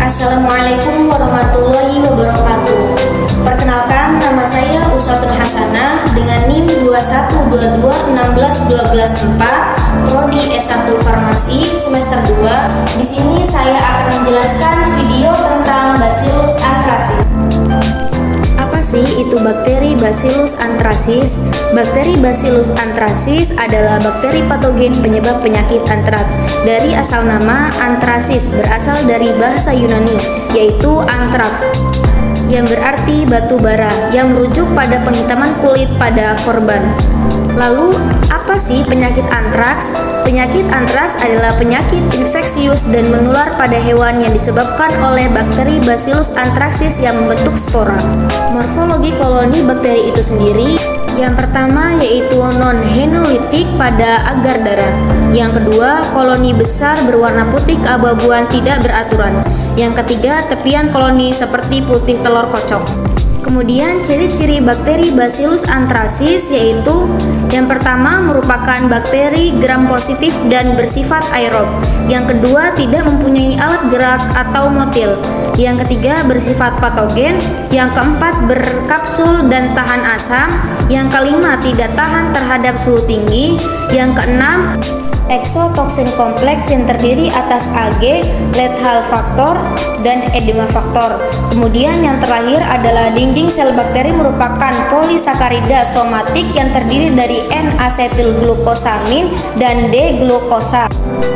Assalamualaikum warahmatullahi wabarakatuh. Perkenalkan, nama saya Uswatun Hasanah dengan NIM 212216124, Prodi S1 Farmasi semester 2. Di sini saya akan menjelaskan video tentang Bacillus anthracis. Apa sih itu bakteri Bacillus anthracis? Bakteri Bacillus anthracis adalah bakteri patogen penyebab penyakit antraks. Dari asal nama, anthracis berasal dari bahasa Yunani, yaitu antraks, yang berarti batu bara, yang merujuk pada penghitaman kulit pada korban. Lalu, apa sih penyakit antraks? Penyakit antraks adalah penyakit infeksius dan menular pada hewan yang disebabkan oleh bakteri Bacillus anthracis yang membentuk spora. Morfologi koloni bakteri itu sendiri, yang pertama yaitu non-henolitik pada agar darah. Yang kedua, koloni besar berwarna putih keabu-abuan tidak beraturan. Yang ketiga, tepian koloni seperti putih telur kocok. Kemudian ciri-ciri bakteri Bacillus anthracis yaitu yang pertama merupakan bakteri gram positif dan bersifat aerob. Yang kedua tidak mempunyai alat gerak atau motil. Yang ketiga bersifat patogen. Yang keempat berkapsul dan tahan asam. Yang kelima tidak tahan terhadap suhu tinggi. Yang keenam exotoksin kompleks yang terdiri atas Ag, lethal faktor, dan edema faktor. Kemudian yang terakhir adalah dinding sel bakteri merupakan polisakarida somatik yang terdiri dari N-asetilglukosamin dan D-glukosa.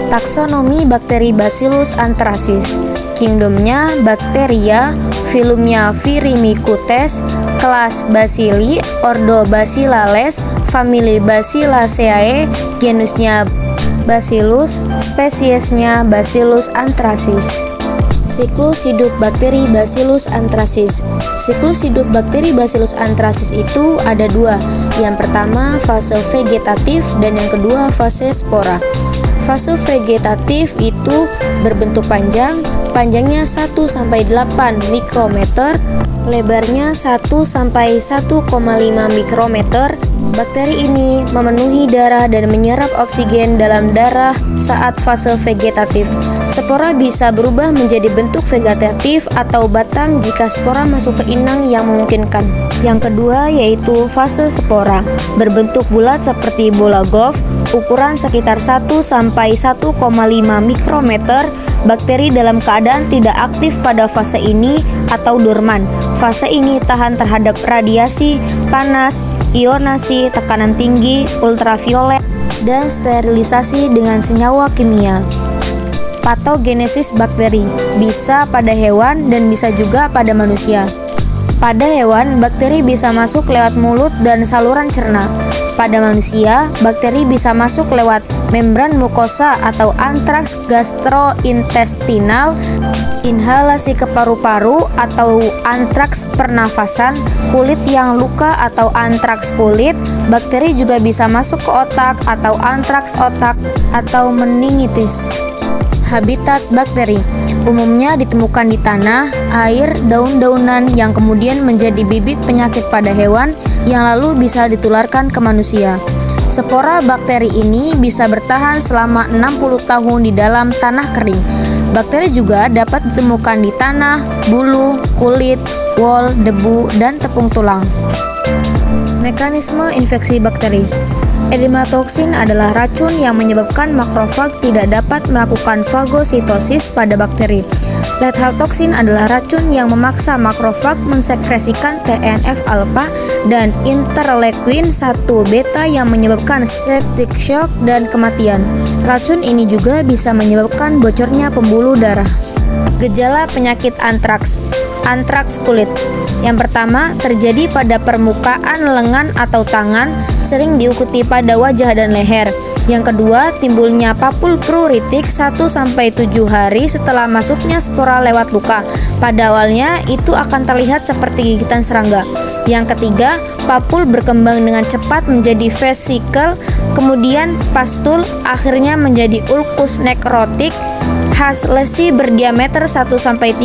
Taksonomi bakteri Bacillus anthracis. Kingdomnya Bacteria, filumnya Firmicutes, kelas Bacilli, ordo Bacillales, famili Bacilliaceae, genusnya Bacillus, spesiesnya Bacillus anthracis. Siklus hidup bakteri Bacillus anthracis. Siklus hidup bakteri Bacillus anthracis itu ada dua. Yang pertama fase vegetatif dan yang kedua fase spora. Fase vegetatif itu berbentuk panjang, panjangnya 1-8 mikrometer, lebarnya 1-1,5 mikrometer. Bakteri ini memenuhi darah dan menyerap oksigen dalam darah saat fase vegetatif. Spora bisa berubah menjadi bentuk vegetatif atau batang jika spora masuk ke inang yang memungkinkan. Yang kedua yaitu fase spora, berbentuk bulat seperti bola golf, ukuran sekitar 1-1,5 mikrometer. Bakteri dalam keadaan tidak aktif pada fase ini atau dorman. Fase ini tahan terhadap radiasi, panas, ionasi, tekanan tinggi, ultraviolet, dan sterilisasi dengan senyawa kimia. Patogenesis bakteri bisa pada hewan dan bisa juga pada manusia. Pada hewan, bakteri bisa masuk lewat mulut dan saluran cerna. Pada manusia, bakteri bisa masuk lewat membran mukosa atau antraks gastrointestinal, inhalasi ke paru-paru atau antraks pernafasan, kulit yang luka atau antraks kulit. Bakteri juga bisa masuk ke otak atau antraks otak atau meningitis. Habitat bakteri umumnya ditemukan di tanah, air, daun-daunan yang kemudian menjadi bibit penyakit pada hewan yang lalu bisa ditularkan ke manusia. Spora bakteri ini bisa bertahan selama 60 tahun di dalam tanah kering. Bakteri juga dapat ditemukan di tanah, bulu, kulit, wol, debu, dan tepung tulang. Mekanisme infeksi bakteri. Edematoksin adalah racun yang menyebabkan makrofag tidak dapat melakukan fagositosis pada bakteri. Lethal toksin adalah racun yang memaksa makrofag mensekresikan TNF-alfa dan interleukin 1 beta yang menyebabkan septic shock dan kematian. Racun ini juga bisa menyebabkan bocornya pembuluh darah. Gejala penyakit antraks. Antraks kulit. Yang pertama, terjadi pada permukaan lengan atau tangan, sering diikuti pada wajah dan leher. Yang kedua, timbulnya papul pruritik 1-7 hari setelah masuknya spora lewat luka. Pada awalnya, itu akan terlihat seperti gigitan serangga. Yang ketiga, papul berkembang dengan cepat menjadi vesikel, kemudian pastul, akhirnya menjadi ulkus nekrotik. Khas lesi berdiameter 1-3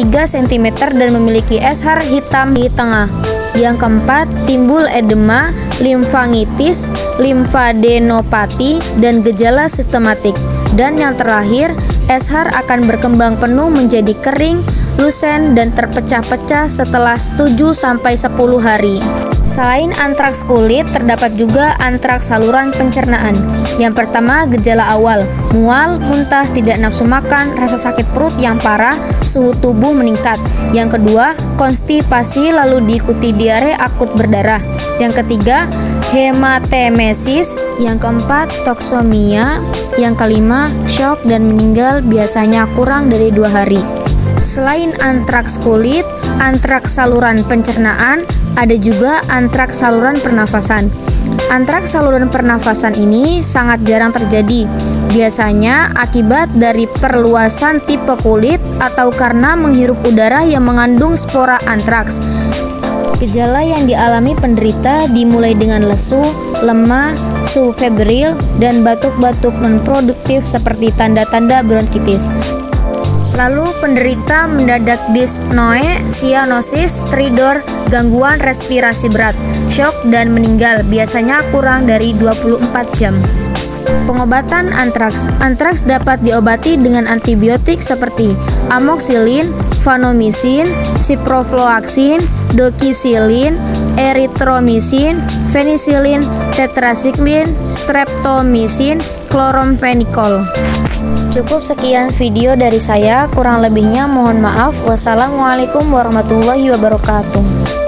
cm dan memiliki eshar hitam di tengah. Yang keempat, timbul edema, limfangitis, limfadenopati, dan gejala sistematik. Dan yang terakhir, eshar akan berkembang penuh menjadi kering, lusen, dan terpecah-pecah setelah 7-10 hari. Selain antraks kulit, terdapat juga antraks saluran pencernaan. Yang pertama, gejala awal: mual, muntah, tidak nafsu makan, rasa sakit perut yang parah, suhu tubuh meningkat. Yang kedua, konstipasi lalu diikuti diare akut berdarah. Yang ketiga, hematemesis. Yang keempat, toksomia. Yang kelima, shock dan meninggal biasanya kurang dari 2 hari. Selain antraks kulit, antraks saluran pencernaan, ada juga antraks saluran pernafasan. Antraks saluran pernafasan ini sangat jarang terjadi, biasanya akibat dari perluasan tipe kulit atau karena menghirup udara yang mengandung spora antraks. Gejala yang dialami penderita dimulai dengan lesu, lemah, suhu febril, dan batuk-batuk non-produktif seperti tanda-tanda bronkitis. Lalu penderita mendadak dyspnoe, cyanosis, stridor, gangguan respirasi berat, shock, dan meninggal biasanya kurang dari 24 jam. Pengobatan antraks. Antraks dapat diobati dengan antibiotik seperti amoxicillin, vancomycin, ciprofloxacin, doxycycline, erythromycin, penicillin, tetracycline, streptomycin, chloramphenicol. Cukup sekian video dari saya, kurang lebihnya mohon maaf. Wassalamualaikum warahmatullahi wabarakatuh.